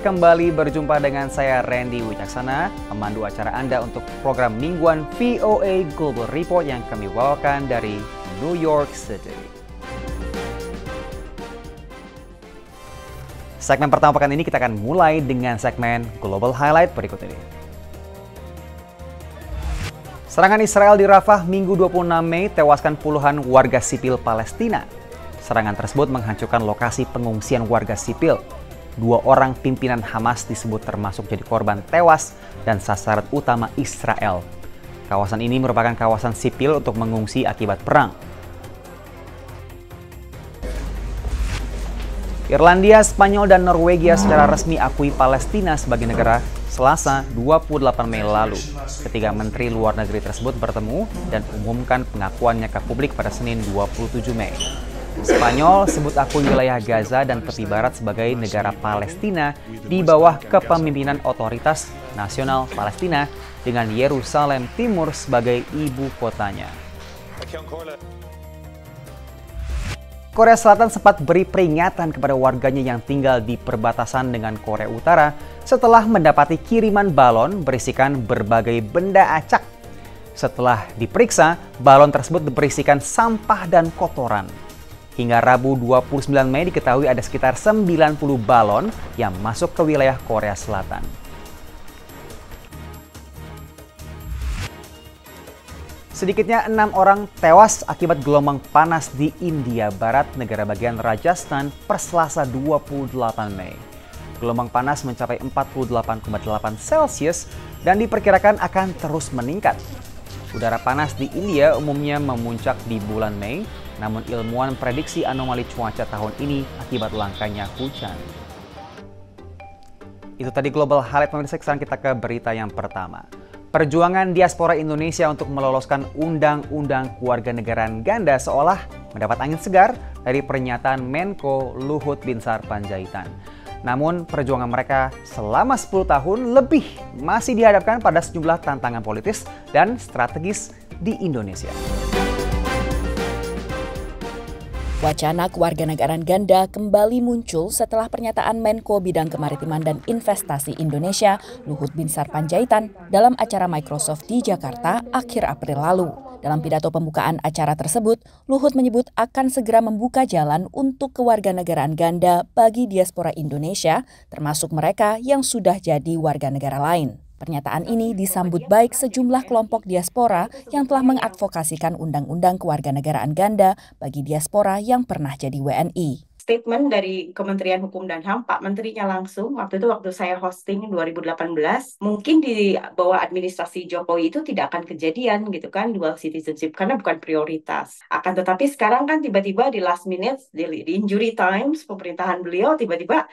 kembali berjumpa dengan saya Randy Wicaksana, pemandu acara Anda untuk program mingguan VOA Global Report yang kami bawakan dari New York City. Segmen pertama pekan ini kita akan mulai dengan segmen Global Highlight berikut ini. Serangan Israel di Rafah Minggu 26 Mei tewaskan puluhan warga sipil Palestina. Serangan tersebut menghancurkan lokasi pengungsian warga sipil. 2 orang pimpinan Hamas disebut termasuk jadi korban tewas dan sasaran utama Israel. Kawasan ini merupakan kawasan sipil untuk mengungsi akibat perang. Irlandia, Spanyol, dan Norwegia secara resmi akui Palestina sebagai negara Selasa 28 Mei lalu. Ketiga menteri luar negeri tersebut bertemu dan umumkan pengakuannya ke publik pada Senin 27 Mei. Spanyol sebut akui wilayah Gaza dan tepi barat sebagai negara Palestina di bawah kepemimpinan Otoritas Nasional Palestina dengan Yerusalem Timur sebagai ibu kotanya. Korea Selatan sempat beri peringatan kepada warganya yang tinggal di perbatasan dengan Korea Utara setelah mendapati kiriman balon berisikan berbagai benda acak. Setelah diperiksa, balon tersebut berisikan sampah dan kotoran. Hingga Rabu 29 Mei diketahui ada sekitar 90 balon yang masuk ke wilayah Korea Selatan. Sedikitnya 6 orang tewas akibat gelombang panas di India Barat, negara bagian Rajasthan, per Selasa 28 Mei. Gelombang panas mencapai 48,8 Celcius dan diperkirakan akan terus meningkat. Udara panas di India umumnya memuncak di bulan Mei, namun ilmuwan prediksi anomali cuaca tahun ini akibat langkanya hujan. Itu tadi Global Highlight, pemirsa. Sekarang kita ke berita yang pertama. Perjuangan diaspora Indonesia untuk meloloskan Undang-Undang Kewarganegaraan Ganda seolah mendapat angin segar dari pernyataan Menko Luhut Binsar Panjaitan. Namun perjuangan mereka selama 10 tahun lebih masih dihadapkan pada sejumlah tantangan politis dan strategis di Indonesia. Wacana kewarganegaraan ganda kembali muncul setelah pernyataan Menko Bidang Kemaritiman dan Investasi Indonesia, Luhut Binsar Panjaitan, dalam acara Microsoft di Jakarta akhir April lalu. Dalam pidato pembukaan acara tersebut, Luhut menyebut akan segera membuka jalan untuk kewarganegaraan ganda bagi diaspora Indonesia, termasuk mereka yang sudah jadi warga negara lain. Pernyataan ini disambut baik sejumlah kelompok diaspora yang telah mengadvokasikan Undang-Undang Kewarganegaraan Ganda bagi diaspora yang pernah jadi WNI. Statement dari Kementerian Hukum dan HAM, Pak Menterinya langsung, waktu saya hosting 2018, mungkin di bawah administrasi Jokowi itu tidak akan kejadian gitu kan, dual citizenship, karena bukan prioritas. Akan tetapi sekarang kan tiba-tiba di last minute, di injury times, pemerintahan beliau tiba-tiba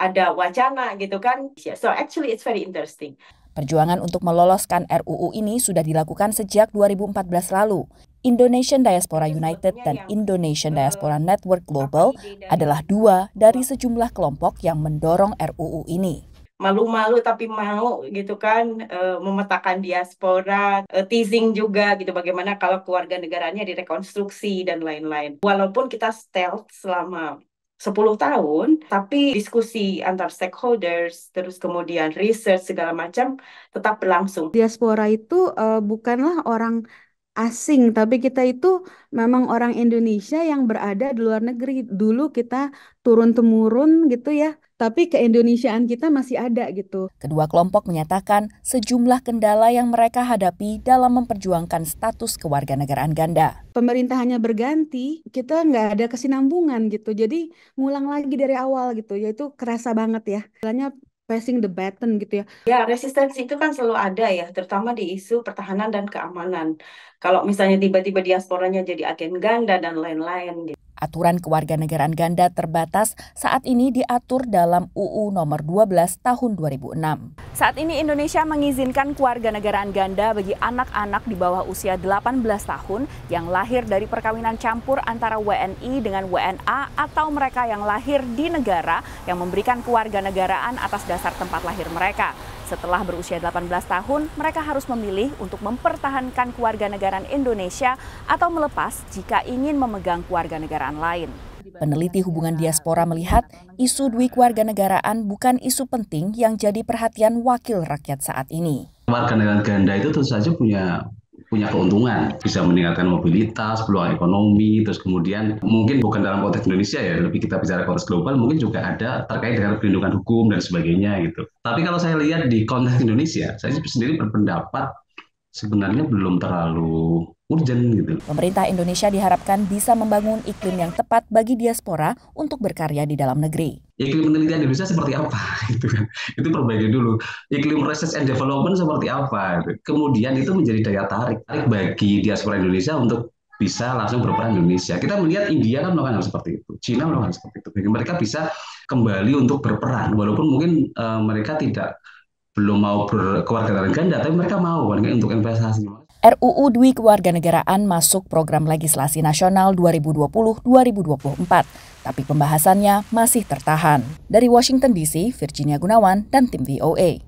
ada wacana gitu kan. So actually it's very interesting. Perjuangan untuk meloloskan RUU ini sudah dilakukan sejak 2014 lalu. Indonesian Diaspora United dan Indonesian Diaspora Network Global adalah 2 dari sejumlah kelompok yang mendorong RUU ini. Malu-malu tapi mau gitu kan, memetakan diaspora, teasing juga gitu bagaimana kalau kewarganegaraannya direkonstruksi dan lain-lain. Walaupun kita stealth selama 10 tahun, tapi diskusi antar stakeholders, terus kemudian research segala macam tetap berlangsung. Diaspora itu bukanlah orang asing, tapi kita itu memang orang Indonesia yang berada di luar negeri. Dulu kita turun-temurun gitu ya, tapi keindonesiaan kita masih ada gitu. Kedua kelompok menyatakan sejumlah kendala yang mereka hadapi dalam memperjuangkan status kewarganegaraan ganda. Pemerintahannya berganti, kita nggak ada kesinambungan gitu. Jadi ngulang lagi dari awal gitu, yaitu kerasa banget ya. Istilahnya passing the baton gitu ya. Ya, resistensi itu kan selalu ada ya, terutama di isu pertahanan dan keamanan. Kalau misalnya tiba-tiba diasporanya jadi agen ganda dan lain-lain gitu. Aturan kewarganegaraan ganda terbatas saat ini diatur dalam UU nomor 12 tahun 2006. Saat ini Indonesia mengizinkan kewarganegaraan ganda bagi anak-anak di bawah usia 18 tahun yang lahir dari perkawinan campur antara WNI dengan WNA atau mereka yang lahir di negara yang memberikan kewarganegaraan atas dasar tempat lahir mereka. Setelah berusia 18 tahun, mereka harus memilih untuk mempertahankan kewarganegaraan Indonesia atau melepas jika ingin memegang kewarganegaraan lain. Peneliti hubungan diaspora melihat isu dui kewarganegaraan bukan isu penting yang jadi perhatian wakil rakyat saat ini. Warganegara ganda itu tentu saja punya keuntungan, bisa meningkatkan mobilitas, peluang ekonomi, terus kemudian mungkin bukan dalam konteks Indonesia ya, lebih kita bicara konteks global, mungkin juga ada terkait dengan perlindungan hukum dan sebagainya gitu. Tapi kalau saya lihat di konteks Indonesia, saya sendiri berpendapat sebenarnya belum terlalu urgent gitu. Pemerintah Indonesia diharapkan bisa membangun iklim yang tepat bagi diaspora untuk berkarya di dalam negeri. Iklim penelitian Indonesia seperti apa gitu kan. Itu perbaiki dulu. Iklim research and development seperti apa gitu. Kemudian itu menjadi daya tarik bagi diaspora Indonesia untuk bisa langsung berperan di Indonesia. Kita melihat India kan melakukan hal seperti itu, Cina melakukan seperti itu. Bagi mereka bisa kembali untuk berperan walaupun mungkin mereka belum mau berkewarganegaraan ganda, tapi mereka mau untuk investasi. RUU Dui Kewarganegaraan masuk program legislasi nasional 2020-2024, tapi pembahasannya masih tertahan. Dari Washington DC, Virginia Gunawan dan tim VOA.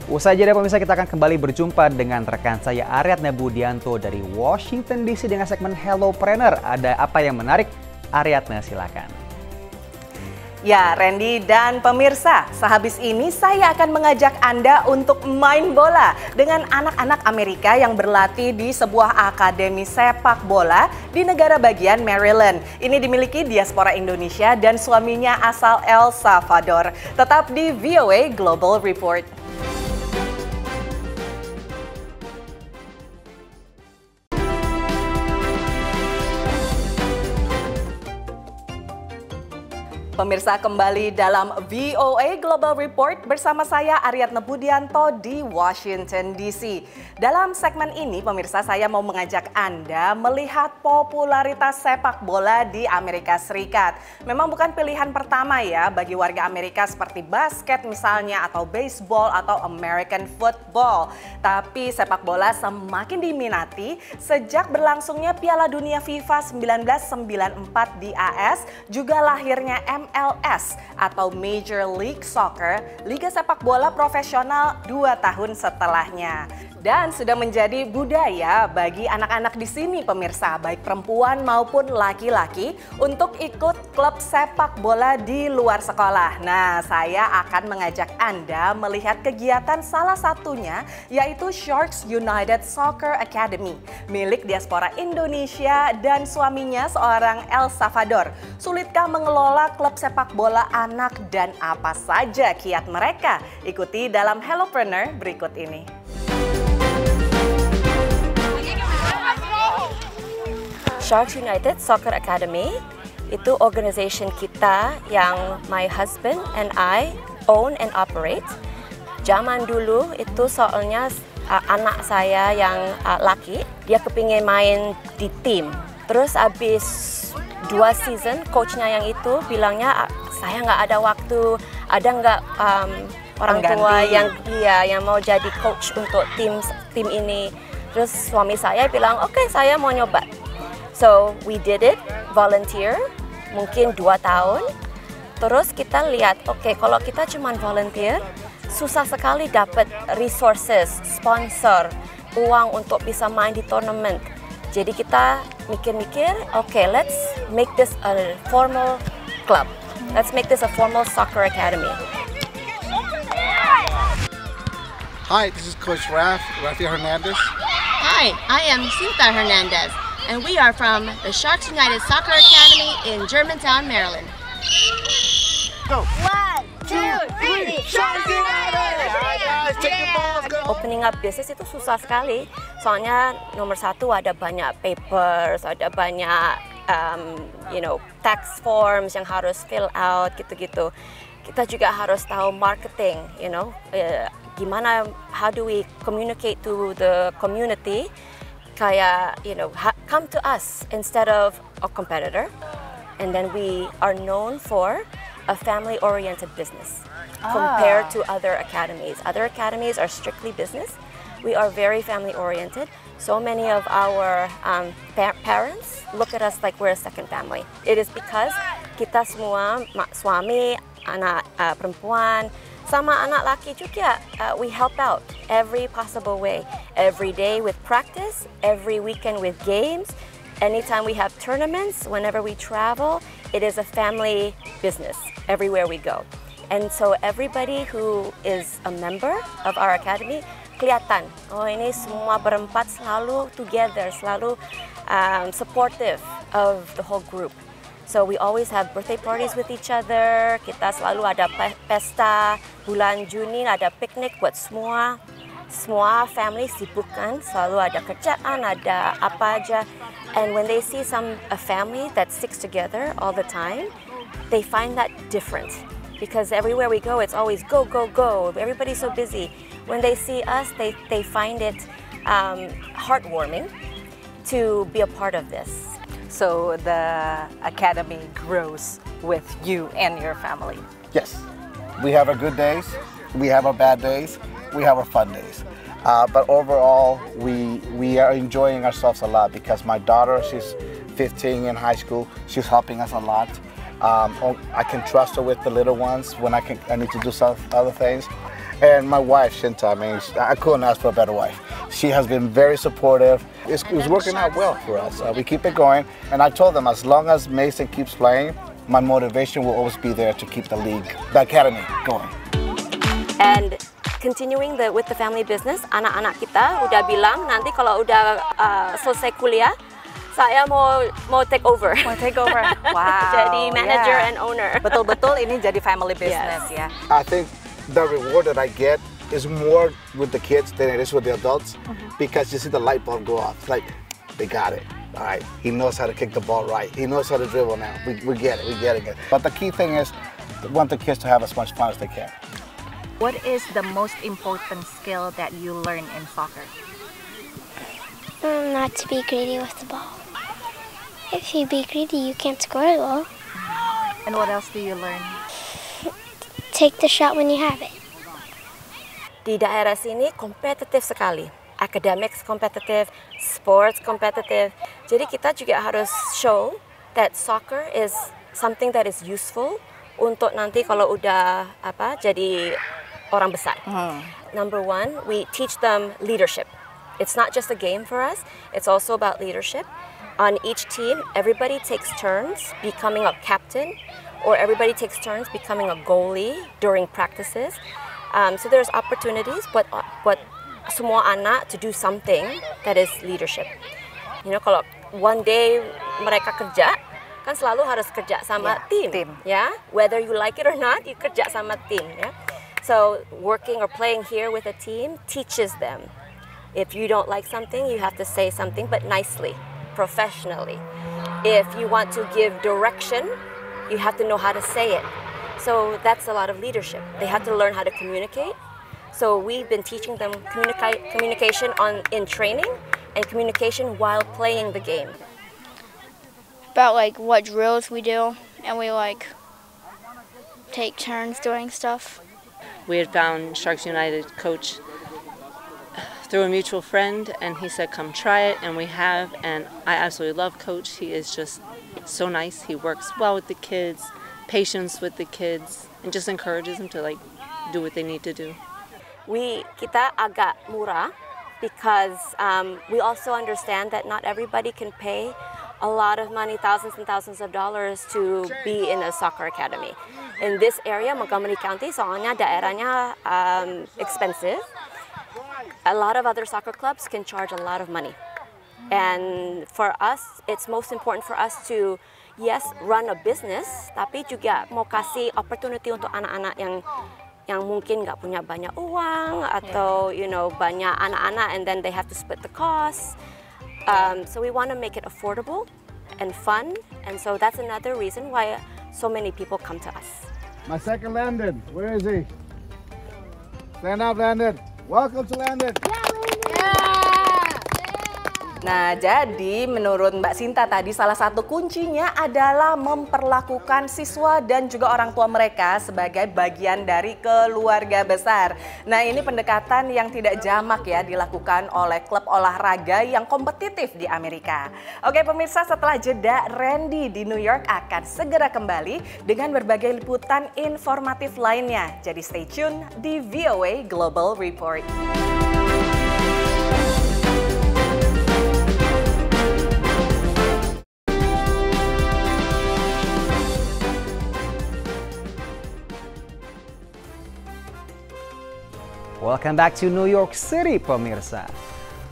Usai jeda pemirsa, kita akan kembali berjumpa dengan rekan saya Ariadna Budianto dari Washington DC dengan segmen Hellopreneur. Ada apa yang menarik? Ariadna, silakan. Ya, Randy dan pemirsa, sehabis ini saya akan mengajak Anda untuk main bola dengan anak-anak Amerika yang berlatih di sebuah akademi sepak bola di negara bagian Maryland. Ini dimiliki diaspora Indonesia dan suaminya asal El Salvador. Tetap di VOA Global Report. Pemirsa, kembali dalam VOA Global Report bersama saya Ariadna Budianto di Washington DC. Dalam segmen ini pemirsa, saya mau mengajak Anda melihat popularitas sepak bola di Amerika Serikat. Memang bukan pilihan pertama ya bagi warga Amerika seperti basket misalnya atau baseball atau American football. Tapi sepak bola semakin diminati sejak berlangsungnya Piala Dunia FIFA 1994 di AS, juga lahirnya MLS atau Major League Soccer, liga sepak bola profesional 2 tahun setelahnya. Dan sudah menjadi budaya bagi anak-anak di sini pemirsa, baik perempuan maupun laki-laki untuk ikut klub sepak bola di luar sekolah. Nah, saya akan mengajak Anda melihat kegiatan salah satunya yaitu Sharks United Soccer Academy, milik diaspora Indonesia dan suaminya seorang El Salvador. Sulitkah mengelola klub sepak bola anak dan apa saja kiat mereka? Ikuti dalam Hellopreneur berikut ini. Sharks United Soccer Academy itu organisasi kita yang my husband and I own and operate. Zaman dulu itu soalnya anak saya yang laki, dia kepingin main di tim. Terus habis 2 season, coachnya yang itu bilangnya saya nggak ada waktu, ada nggak orang tua yang mau jadi coach untuk tim ini. Terus suami saya bilang, oke, saya mau nyoba. So we did it, volunteer, mungkin 2 tahun. Terus kita lihat, oke, kalau kita cuma volunteer, susah sekali dapat resources, sponsor, uang untuk bisa main di tournament. Jadi kita mikir-mikir, oke, let's make this a formal club. Let's make this a formal soccer academy. Hi, this is Coach Rafael Hernandez. Hi, I am Cinta Hernandez, and we are from the Sharks United Soccer Academy in Germantown, Maryland. Go! 1, 2, 3, Sharks United! Alright guys, take your balls, go! Opening up business itu susah sekali, soalnya nomor 1 ada banyak papers, ada banyak tax forms yang harus fill out gitu-gitu. Kita juga harus tahu marketing, gimana, how do we communicate to the community, kayak, come to us instead of a competitor. And then we are known for a family-oriented business compared to other academies. Other academies are strictly business. We are very family-oriented. So many of our parents look at us like we're a second family. It is because kita semua, suami, anak perempuan, sama anak laki juga, we help out every possible way. Every day with practice, every weekend with games. Anytime we have tournaments, whenever we travel, it is a family business everywhere we go. And so everybody who is a member of our academy, kelihatan, oh ini semua berempat selalu together, selalu supportive of the whole group. So we always have birthday parties with each other, kita selalu ada pesta, bulan Juni ada piknik buat semua family sibuk kan, selalu ada kerjaan, ada apa aja. And when they see a family that sticks together all the time, they find that different. Because everywhere we go, it's always go, go, go. Everybody's so busy. When they see us, they find it heartwarming to be a part of this. So the academy grows with you and your family. Yes, we have our good days, we have our bad days, we have our fun days. But overall, we are enjoying ourselves a lot because my daughter, she's 15 in high school, she's helping us a lot. I can trust her with the little ones when I need to do some other things. And my wife, Shinta, I mean, I couldn't ask for a better wife. She has been very supportive. It's working out well for us. We keep it going. And I told them as long as Mason keeps playing, my motivation will always be there to keep the academy going. And continuing with the family business, anak-anak kita udah bilang nanti kalau udah selesai kuliah, saya mau take over. Mau take over. Wow. Jadi manager and owner. Betul-betul ini jadi family business ya. I think the reward that I get is more with the kids than it is with the adults because you see the light bulb go off. Like, they got it. All right, he knows how to kick the ball right. He knows how to dribble now. We get it, we're getting it. But the key thing is, we want the kids to have as much fun as they can. What is the most important skill that you learn in soccer? Not to be greedy with the ball. If you be greedy, you can't score a goal. And what else do you learn? Take the shot when you have it. Di daerah sini kompetitif sekali. Academics kompetitif, sports kompetitif. Jadi kita juga harus show that soccer is something that is useful untuk nanti kalau udah jadi orang besar. Number one, we teach them leadership. It's not just a game for us, it's also about leadership. On each team, everybody takes turns becoming a captain, or everybody takes turns becoming a goalie during practices. So there's opportunities, but semua anak to do something that is leadership. You know, kalau one day mereka kerja, kan selalu harus kerja sama tim. Ya, whether you like it or not, you kerja sama tim. Ya, so working or playing here with a team teaches them. If you don't like something, you have to say something, but nicely, professionally. If you want to give direction, you have to know how to say it. So that's a lot of leadership. They have to learn how to communicate. So we've been teaching them communication in training and communication while playing the game. About like what drills we do, and we like take turns doing stuff. We had found Sharks United coach through a mutual friend, and he said come try it, and we have, and I absolutely love Coach. He is just so nice. He works well with the kids, patience with the kids, and just encourages them to like do what they need to do. Kita agak murah because we also understand that not everybody can pay a lot of money, thousands and thousands of dollars to be in a soccer academy. In this area, Montgomery County, soalnya daerahnya expensive. A lot of other soccer clubs can charge a lot of money. And for us, it's most important for us to, yes, run a business, tapi juga mau kasih opportunity untuk anak-anak yang mungkin nggak punya banyak uang atau banyak anak-anak and then they have to split the costs. So we want to make it affordable and fun, and so that's another reason why so many people come to us. My second Landon, where is he? Stand up, Landon. Welcome to Landon. Nah, jadi menurut Mbak Sinta tadi salah satu kuncinya adalah memperlakukan siswa dan juga orang tua mereka sebagai bagian dari keluarga besar. Nah, ini pendekatan yang tidak jamak ya dilakukan oleh klub olahraga yang kompetitif di Amerika. Oke pemirsa, setelah jeda, Randy di New York akan segera kembali dengan berbagai liputan informatif lainnya. Jadi stay tune di VOA Global Report. Welcome back to New York City, pemirsa.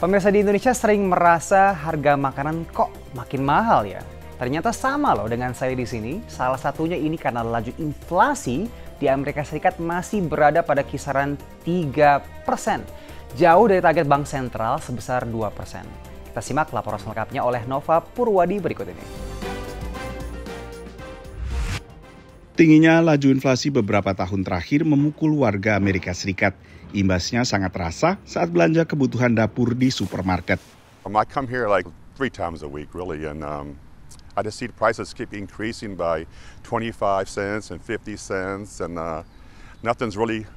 Pemirsa, di Indonesia sering merasa harga makanan kok makin mahal ya. Ternyata sama loh dengan saya di sini. Salah satunya ini karena laju inflasi di Amerika Serikat masih berada pada kisaran 3%. Jauh dari target Bank Sentral sebesar 2%. Kita simak laporan selengkapnya oleh Nova Purwadi berikut ini. Tingginya laju inflasi beberapa tahun terakhir memukul warga Amerika Serikat. Imbasnya sangat terasa saat belanja kebutuhan dapur di supermarket. I come here like 3 times a week really, and I just see the prices keep increasing by 25 cents and 50 cents, and nothing's really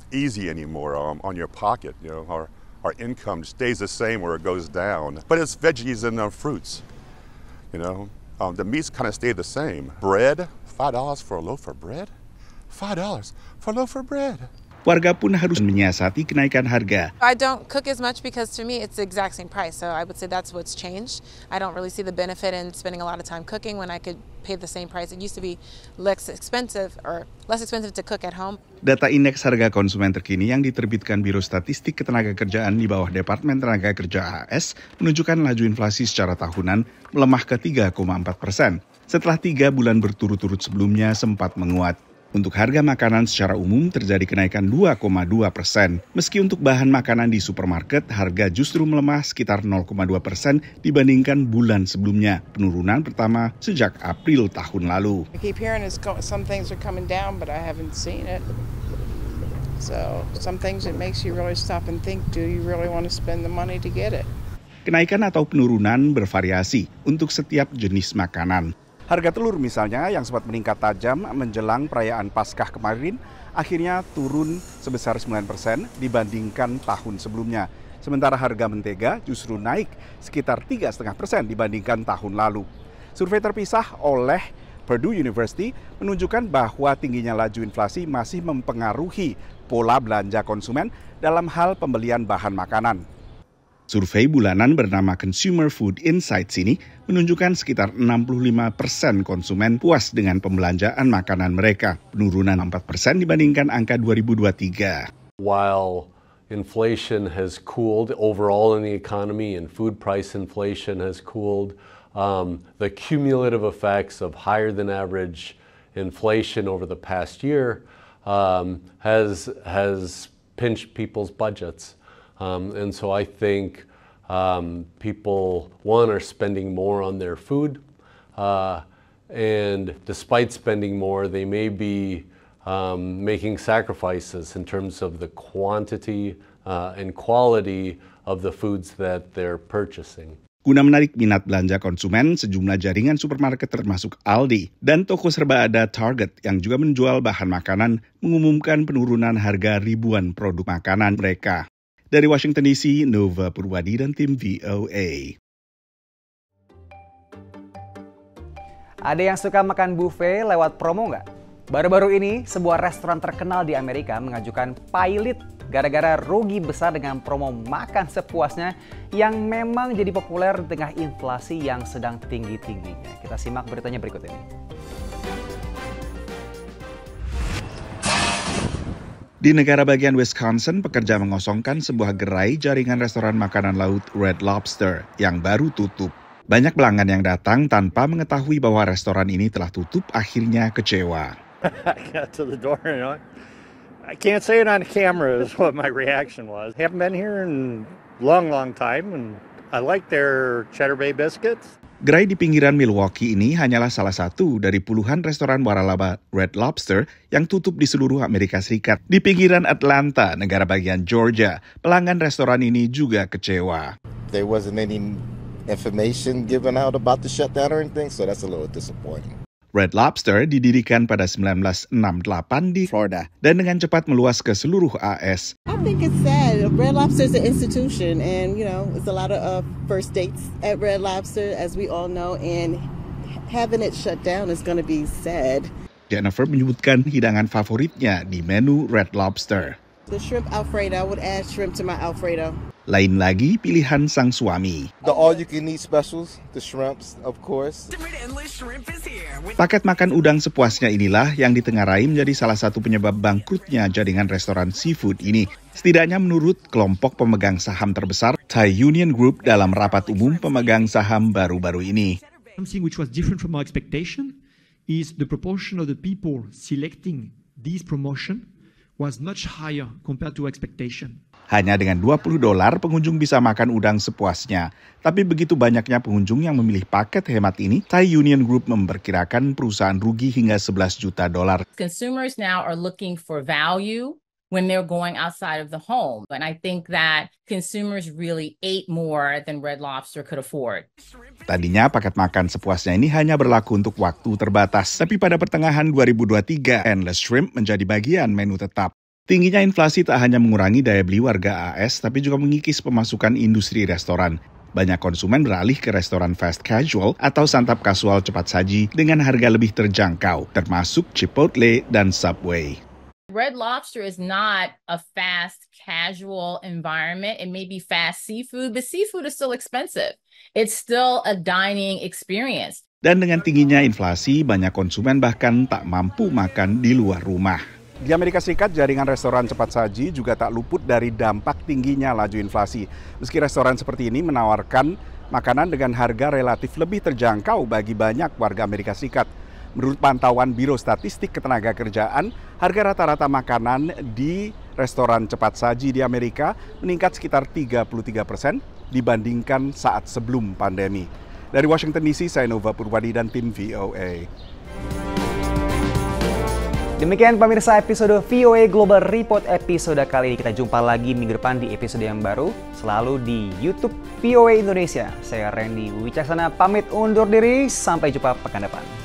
easy anymore on your pocket. You know, our income stays the same or it goes down. But it's veggies and fruits. You know, the meats kind of stay the same. Bread, $5 for a loaf of bread. $5 for a loaf of bread. Warga pun harus menyiasati kenaikan harga. I don't cook as much because to me it's the exact same price. So I would say that's what's changed. I don't really see the benefit in spending a lot of time cooking when I could pay the same price. It used to be less expensive to cook at home. Data indeks harga konsumen terkini yang diterbitkan Biro Statistik Ketenagakerjaan di bawah Departemen Tenaga Kerja AS menunjukkan laju inflasi secara tahunan melemah ke 3,4%. Setelah 3 bulan berturut-turut sebelumnya sempat menguat. Untuk harga makanan secara umum terjadi kenaikan 2,2%. Meski untuk bahan makanan di supermarket, harga justru melemah sekitar 0,2% dibandingkan bulan sebelumnya. Penurunan pertama sejak April tahun lalu. I keep hearing some things are coming down, but I haven't seen it. So some things it makes you really stop and think, do you really want to spend the money to get it? Kenaikan atau penurunan bervariasi untuk setiap jenis makanan. Harga telur misalnya yang sempat meningkat tajam menjelang perayaan Paskah kemarin akhirnya turun sebesar 9% dibandingkan tahun sebelumnya. Sementara harga mentega justru naik sekitar 3,5% dibandingkan tahun lalu. Survei terpisah oleh Purdue University menunjukkan bahwa tingginya laju inflasi masih mempengaruhi pola belanja konsumen dalam hal pembelian bahan makanan. Survei bulanan bernama Consumer Food Insights ini menunjukkan sekitar 65% konsumen puas dengan pembelanjaan makanan mereka, penurunan 4% dibandingkan angka 2023. While inflation has cooled overall in the economy and food price inflation has cooled, the cumulative effects of higher than average inflation over the past year has pinched people's budgets. And so I think people, are spending more on their food, and despite spending more, they may be making sacrifices in terms of the quantity and quality of the foods that they're purchasing. Guna menarik minat belanja konsumen, sejumlah jaringan supermarket termasuk Aldi dan toko serba ada Target yang juga menjual bahan makanan mengumumkan penurunan harga ribuan produk makanan mereka. Dari Washington DC, Nova Purwadi dan tim VOA. Ada yang suka makan buffet lewat promo nggak? Baru-baru ini, sebuah restoran terkenal di Amerika mengajukan pilot gara-gara rugi besar dengan promo makan sepuasnya yang memang jadi populer di tengah inflasi yang sedang tinggi-tingginya. Kita simak beritanya berikut ini. Di negara bagian Wisconsin, pekerja mengosongkan sebuah gerai jaringan restoran makanan laut Red Lobster yang baru tutup. Banyak pelanggan yang datang tanpa mengetahui bahwa restoran ini telah tutup akhirnya kecewa. I got to the door, I can't say it on camera is what my reaction was. I haven't been here in a long time, and I like their Cheddar Bay biscuits. Gerai di pinggiran Milwaukee ini hanyalah salah satu dari puluhan restoran waralaba Red Lobster yang tutup di seluruh Amerika Serikat. Di pinggiran Atlanta, negara bagian Georgia, pelanggan restoran ini juga kecewa. There wasn't any information given out about the shutdown or anything, so that's a little disappointing. Red Lobster didirikan pada 1968 di Florida dan dengan cepat meluas ke seluruh AS. I think it's sad. Red Lobster is an institution, and it's a lot of first dates at Red Lobster, as we all know, and having it shut down is going to be sad. Jennifer menyebutkan hidangan favoritnya di menu Red Lobster. The shrimp Alfredo, I would add shrimp to my Alfredo. Lain lagi pilihan sang suami. The all-you-can-eat specials, the shrimps, of course. Paket makan udang sepuasnya inilah yang ditengarai menjadi salah satu penyebab bangkrutnya jaringan restoran seafood ini. Setidaknya menurut kelompok pemegang saham terbesar, Thai Union Group dalam rapat umum pemegang saham baru-baru ini. Something which was different from our expectation is the proportion of the people selecting these promotion was much higher compared to expectation. Hanya dengan $20 pengunjung bisa makan udang sepuasnya. Tapi begitu banyaknya pengunjung yang memilih paket hemat ini, Thai Union Group memperkirakan perusahaan rugi hingga $11 juta. Consumers now are looking for value when they're going outside of the home. And I think that consumers really ate more than Red Lobster could afford. Tadinya paket makan sepuasnya ini hanya berlaku untuk waktu terbatas. Tapi pada pertengahan 2023, endless shrimp menjadi bagian menu tetap. Tingginya inflasi tak hanya mengurangi daya beli warga AS, tapi juga mengikis pemasukan industri restoran. Banyak konsumen beralih ke restoran fast casual atau santap kasual cepat saji dengan harga lebih terjangkau, termasuk Chipotle dan Subway. Red Lobster is not a fast casual environment. It may be fast seafood, but seafood is still expensive. It's still a dining experience. Dan dengan tingginya inflasi, banyak konsumen bahkan tak mampu makan di luar rumah. Di Amerika Serikat, jaringan restoran cepat saji juga tak luput dari dampak tingginya laju inflasi. Meski restoran seperti ini menawarkan makanan dengan harga relatif lebih terjangkau bagi banyak warga Amerika Serikat. Menurut pantauan Biro Statistik Ketenagakerjaan, harga rata-rata makanan di restoran cepat saji di Amerika meningkat sekitar 33% dibandingkan saat sebelum pandemi. Dari Washington DC, saya Nova Purwadi dan tim VOA. Demikian pemirsa episode VOA Global Report episode kali ini. Kita jumpa lagi minggu depan di episode yang baru. Selalu di YouTube VOA Indonesia. Saya Randy Wicaksana pamit undur diri. Sampai jumpa pekan depan.